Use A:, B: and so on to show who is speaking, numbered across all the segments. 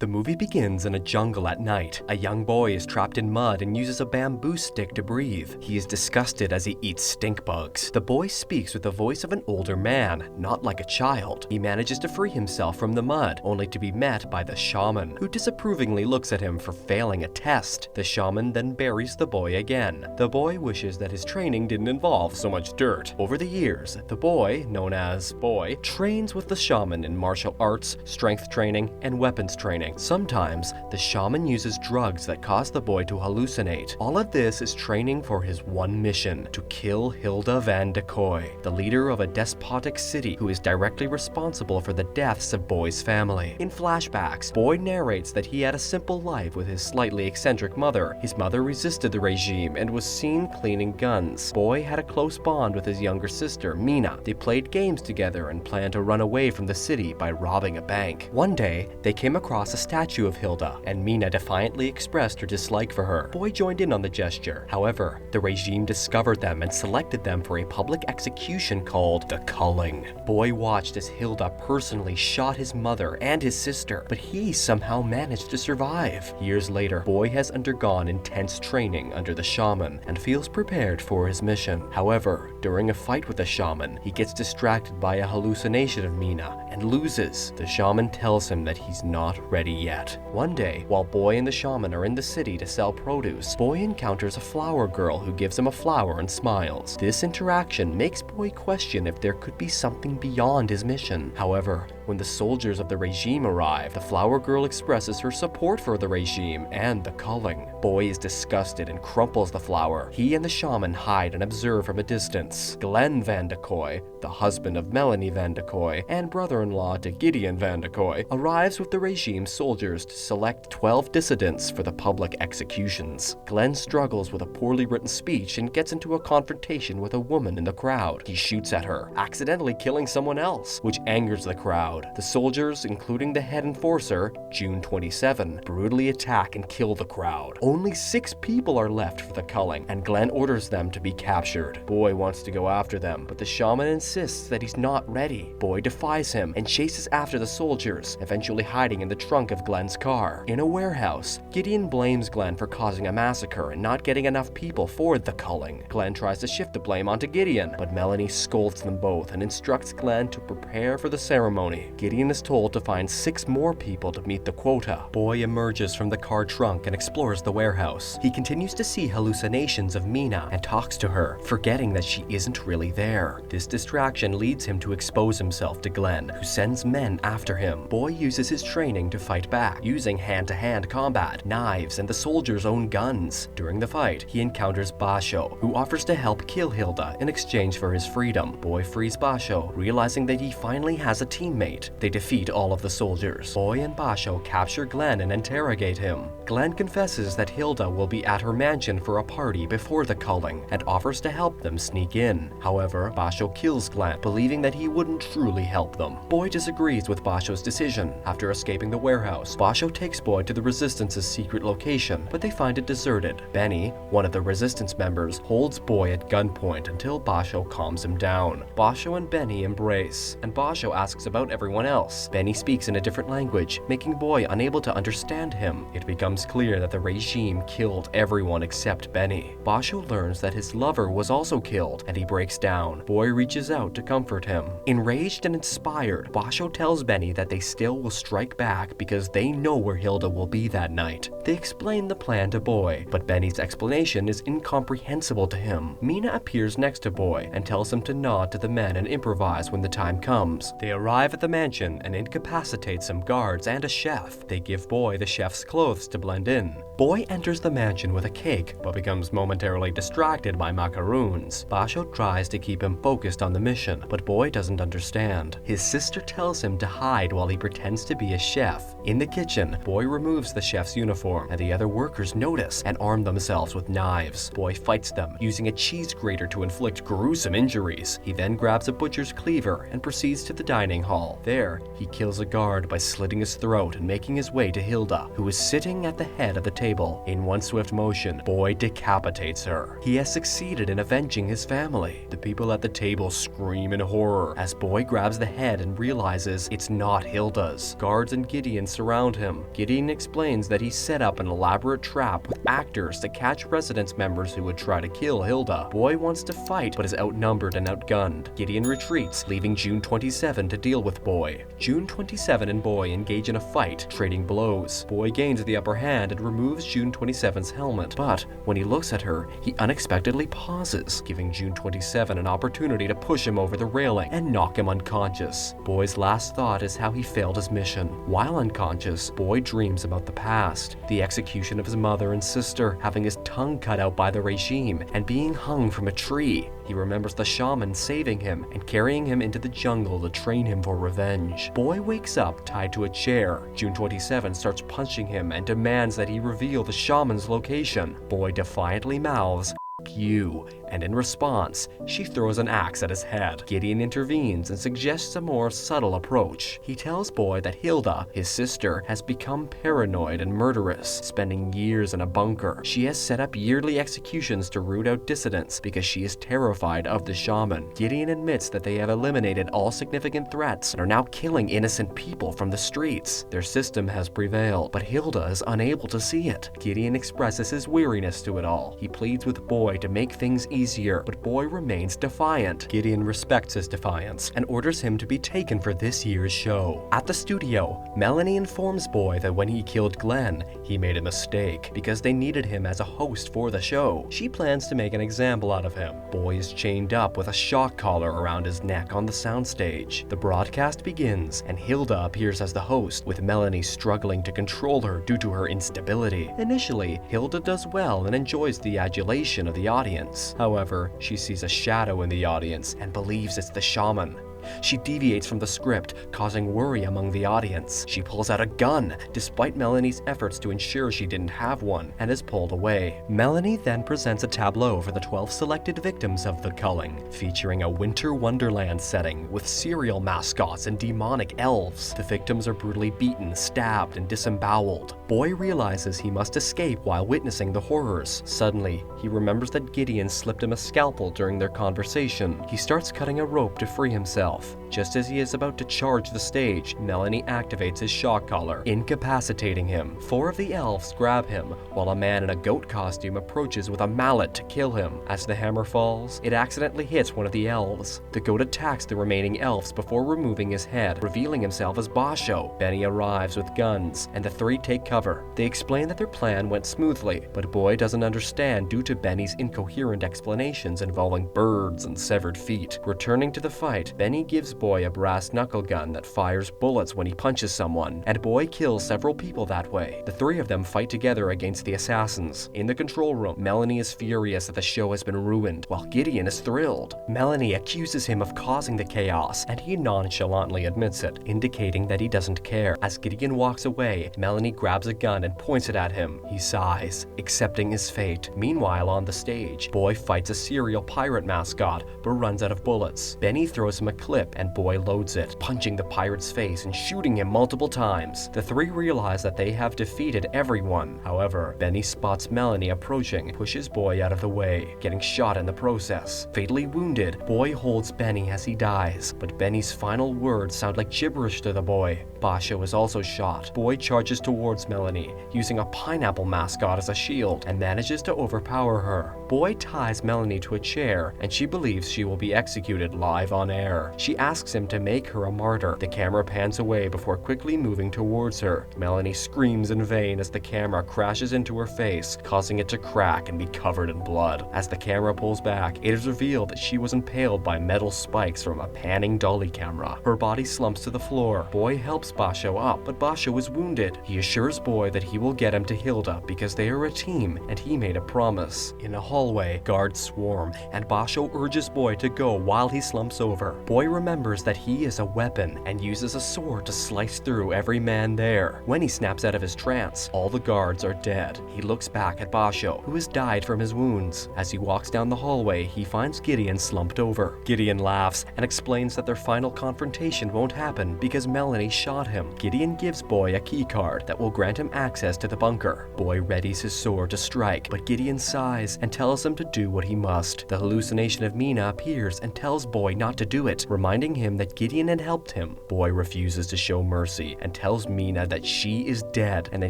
A: The movie begins in a jungle at night. A young boy is trapped in mud and uses a bamboo stick to breathe. He is disgusted as he eats stink bugs. The boy speaks with the voice of an older man, not like a child. He manages to free himself from the mud, only to be met by the shaman, who disapprovingly looks at him for failing a test. The shaman then buries the boy again. The boy wishes that his training didn't involve so much dirt. Over the years, the boy, known as Boy, trains with the shaman in martial arts, strength training, and weapons training. Sometimes, the shaman uses drugs that cause the boy to hallucinate. All of this is training for his one mission, to kill Hilda van de Kooi, the leader of a despotic city who is directly responsible for the deaths of Boy's family. In flashbacks, Boy narrates that he had a simple life with his slightly eccentric mother. His mother resisted the regime and was seen cleaning guns. Boy had a close bond with his younger sister, Mina. They played games together and planned to run away from the city by robbing a bank. One day, they came across a statue of Hilda, and Mina defiantly expressed her dislike for her. Boy joined in on the gesture. However, the regime discovered them and selected them for a public execution called the Culling. Boy watched as Hilda personally shot his mother and his sister, but he somehow managed to survive. Years later, Boy has undergone intense training under the shaman and feels prepared for his mission. However, during a fight with the shaman, he gets distracted by a hallucination of Mina and loses. The shaman tells him that he's not ready yet. One day, while Boy and the shaman are in the city to sell produce, Boy encounters a flower girl who gives him a flower and smiles. This interaction makes Boy question if there could be something beyond his mission. However, when the soldiers of the regime arrive, the flower girl expresses her support for the regime and the Culling. Boy is disgusted and crumples the flower. He and the shaman hide and observe from a distance. Glenn van de Kooi, the husband of Melanie van de Kooi and brother-in-law to Gideon van de Kooi, arrives with the regime soldiers to select 12 dissidents for the public executions. Glenn struggles with a poorly written speech and gets into a confrontation with a woman in the crowd. He shoots at her, accidentally killing someone else, which angers the crowd. The soldiers, including the head enforcer, June 27, brutally attack and kill the crowd. Only 6 people are left for the culling, and Glenn orders them to be captured. Boy wants to go after them, but the shaman insists that he's not ready. Boy defies him and chases after the soldiers, eventually hiding in the trunk of Glenn's car. In a warehouse, Gideon blames Glenn for causing a massacre and not getting enough people for the culling. Glenn tries to shift the blame onto Gideon, but Melanie scolds them both and instructs Glenn to prepare for the ceremony. Gideon is told to find 6 more people to meet the quota. Boy emerges from the car trunk and explores the warehouse. He continues to see hallucinations of Mina and talks to her, forgetting that she isn't really there. This distraction leads him to expose himself to Glenn, who sends men after him. Boy uses his training to fight back, using hand-to-hand combat, knives, and the soldiers' own guns. During the fight, he encounters Basho, who offers to help kill Hilda in exchange for his freedom. Boy frees Basho, realizing that he finally has a teammate. They defeat all of the soldiers. Boy and Basho capture Glenn and interrogate him. Glenn confesses that Hilda will be at her mansion for a party before the culling and offers to help them sneak in. However, Basho kills Glenn, believing that he wouldn't truly help them. Boy disagrees with Basho's decision. After escaping the warehouse, Basho takes Boy to the Resistance's secret location, but they find it deserted. Benny, one of the Resistance members, holds Boy at gunpoint until Basho calms him down. Basho and Benny embrace, and Basho asks about everyone else. Benny speaks in a different language, making Boy unable to understand him. It becomes clear that the regime killed everyone except Benny. Basho learns that his lover was also killed, and he breaks down. Boy reaches out to comfort him. Enraged and inspired, Basho tells Benny that they still will strike back because they know where Hilda will be that night. They explain the plan to Boy, but Benny's explanation is incomprehensible to him. Mina appears next to Boy and tells him to nod to the men and improvise when the time comes. They arrive at the mansion and incapacitate some guards and a chef. They give Boy the chef's clothes to blend in. Boy enters the mansion with a cake, but becomes momentarily distracted by macaroons. Basho tries to keep him focused on the mission, but Boy doesn't understand. His sister tells him to hide while he pretends to be a chef. In the kitchen, Boy removes the chef's uniform, and the other workers notice and arm themselves with knives. Boy fights them, using a cheese grater to inflict gruesome injuries. He then grabs a butcher's cleaver and proceeds to the dining hall. There, he kills a guard by slitting his throat and making his way to Hilda, who is sitting at the head of the table. In one swift motion, Boy decapitates her. He has succeeded in avenging his family. The people at the table scream in horror as Boy grabs the head and realizes it's not Hilda's. Guards and Gideon surround him. Gideon explains that he set up an elaborate trap with actors to catch Residence members who would try to kill Hilda. Boy wants to fight but is outnumbered and outgunned. Gideon retreats, leaving June 27 to deal with Boy. June 27 and Boy engage in a fight, trading blows. Boy gains the upper hand and removes June 27's helmet, but when he looks at her, he unexpectedly pauses, giving June 27 an opportunity to push him over the railing and knock him unconscious. Boy's last thought is how he failed his mission. While unconscious, Boy dreams about the past, the execution of his mother and sister, having his tongue cut out by the regime, and being hung from a tree. He remembers the shaman saving him and carrying him into the jungle to train him for revenge. Boy wakes up tied to a chair. June 27 starts punching him and demands that he reveal the shaman's location. Boy defiantly mouths, "You," and in response, she throws an axe at his head. Gideon intervenes and suggests a more subtle approach. He tells Boy that Hilda, his sister, has become paranoid and murderous, spending years in a bunker. She has set up yearly executions to root out dissidents because she is terrified of the shaman. Gideon admits that they have eliminated all significant threats and are now killing innocent people from the streets. Their system has prevailed, but Hilda is unable to see it. Gideon expresses his weariness to it all. He pleads with Boy to make things easier, but Boy remains defiant. Gideon respects his defiance and orders him to be taken for this year's show. At the studio, Melanie informs Boy that when he killed Glenn, he made a mistake because they needed him as a host for the show. She plans to make an example out of him. Boy is chained up with a shock collar around his neck on the soundstage. The broadcast begins, and Hilda appears as the host, with Melanie struggling to control her due to her instability. Initially, Hilda does well and enjoys the adulation of the audience. However, she sees a shadow in the audience and believes it's the shaman. She deviates from the script, causing worry among the audience. She pulls out a gun, despite Melanie's efforts to ensure she didn't have one, and is pulled away. Melanie then presents a tableau for the 12 selected victims of the culling, featuring a winter wonderland setting with cereal mascots and demonic elves. The victims are brutally beaten, stabbed, and disemboweled. Boy realizes he must escape while witnessing the horrors. Suddenly, he remembers that Gideon slipped him a scalpel during their conversation. He starts cutting a rope to free himself. Just as he is about to charge the stage, Melanie activates his shock collar, incapacitating him. 4 of the elves grab him, while a man in a goat costume approaches with a mallet to kill him. As the hammer falls, it accidentally hits one of the elves. The goat attacks the remaining elves before removing his head, revealing himself as Basho. Benny arrives with guns, and the 3 take cover. They explain that their plan went smoothly, but Boy doesn't understand due to Benny's incoherent explanations involving birds and severed feet. Returning to the fight, Benny gives Boy a brass knuckle gun that fires bullets when he punches someone, and Boy kills several people that way. The 3 of them fight together against the assassins. In the control room, Melanie is furious that the show has been ruined, while Gideon is thrilled. Melanie accuses him of causing the chaos, and he nonchalantly admits it, indicating that he doesn't care. As Gideon walks away, Melanie grabs a gun and points it at him. He sighs, accepting his fate. Meanwhile, on the stage, Boy fights a serial pirate mascot, but runs out of bullets. Benny throws him a clip, and Boy loads it, punching the pirate's face and shooting him multiple times. The 3 realize that they have defeated everyone. However, Benny spots Melanie approaching, pushes Boy out of the way, getting shot in the process. Fatally wounded, Boy holds Benny as he dies, but Benny's final words sound like gibberish to the boy. Basho is also shot. Boy charges towards Melanie, using a pineapple mascot as a shield, and manages to overpower her. Boy ties Melanie to a chair, and she believes she will be executed live on air. She asks him to make her a martyr. The camera pans away before quickly moving towards her. Melanie screams in vain as the camera crashes into her face, causing it to crack and be covered in blood. As the camera pulls back, it is revealed that she was impaled by metal spikes from a panning dolly camera. Her body slumps to the floor. Boy helps Basho up, but Basho is wounded. He assures Boy that he will get him to Hilda because they are a team and he made a promise. In a hallway, guards swarm, and Basho urges Boy to go while he slumps over. Boy remembers that he is a weapon and uses a sword to slice through every man there. When he snaps out of his trance, all the guards are dead. He looks back at Basho, who has died from his wounds. As he walks down the hallway, he finds Gideon slumped over. Gideon laughs and explains that their final confrontation won't happen because Melanie shot him. Gideon gives Boy a keycard that will grant him access to the bunker. Boy readies his sword to strike, but Gideon sighs and tells him to do what he must. The hallucination of Mina appears and tells Boy not to do it, reminding him that Gideon had helped him. Boy refuses to show mercy and tells Mina that she is dead and that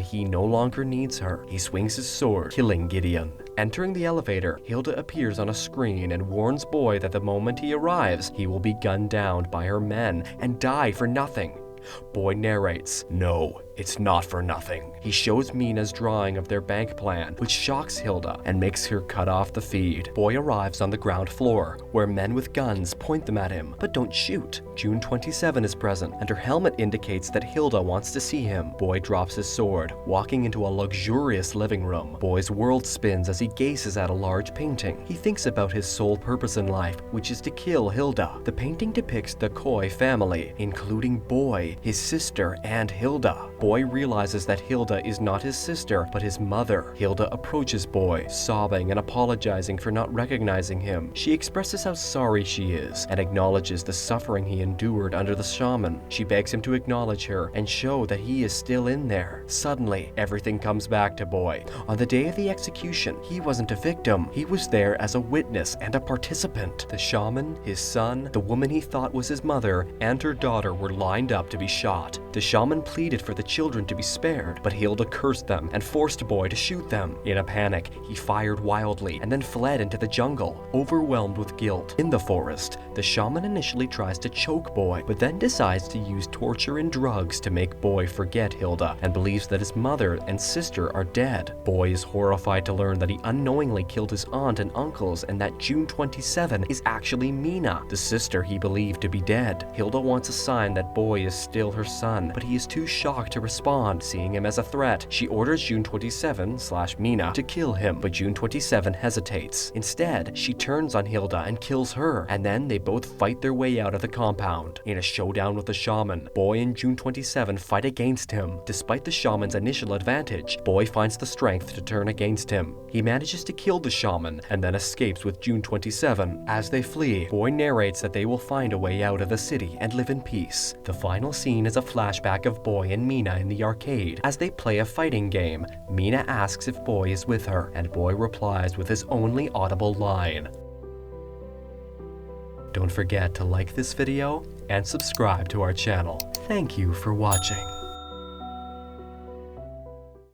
A: he no longer needs her. He swings his sword, killing Gideon. Entering the elevator, Hilda appears on a screen and warns Boy that the moment he arrives, he will be gunned down by her men and die for nothing. Boy narrates, "No, it's not for nothing." He shows Mina's drawing of their bank plan, which shocks Hilda and makes her cut off the feed. Boy arrives on the ground floor, where men with guns point them at him, but don't shoot. June 27 is present, and her helmet indicates that Hilda wants to see him. Boy drops his sword, walking into a luxurious living room. Boy's world spins as he gazes at a large painting. He thinks about his sole purpose in life, which is to kill Hilda. The painting depicts the Koi family, including Boy, his sister, and Hilda. Boy realizes that Hilda is not his sister, but his mother. Hilda approaches Boy, sobbing and apologizing for not recognizing him. She expresses how sorry she is and acknowledges the suffering he endured under the shaman. She begs him to acknowledge her and show that he is still in there. Suddenly, everything comes back to Boy. On the day of the execution, he wasn't a victim. He was there as a witness and a participant. The shaman, his son, the woman he thought was his mother, and her daughter were lined up to be shot. The shaman pleaded for the children to be spared, but Hilda cursed them and forced Boy to shoot them. In a panic, he fired wildly and then fled into the jungle, overwhelmed with guilt. In the forest, the shaman initially tries to choke Boy, but then decides to use torture and drugs to make Boy forget Hilda and believes that his mother and sister are dead. Boy is horrified to learn that he unknowingly killed his aunt and uncles and that June 27 is actually Mina, the sister he believed to be dead. Hilda wants a sign that Boy is still her son, but he is too shocked to respond, seeing him as a threat. She orders June 27/Mina to kill him, but June 27 hesitates. Instead, she turns on Hilda and kills her, and then they both fight their way out of the compound. In a showdown with the shaman, Boy and June 27 fight against him. Despite the shaman's initial advantage, Boy finds the strength to turn against him. He manages to kill the shaman and then escapes with June 27. As they flee, Boy narrates that they will find a way out of the city and live in peace. The final scene is a flashback of Boy and Mina in the arcade. As they play a fighting game, Mina asks if Boy is with her, and Boy replies with his only audible line. Don't forget to like this video and subscribe to our channel. Thank you for watching.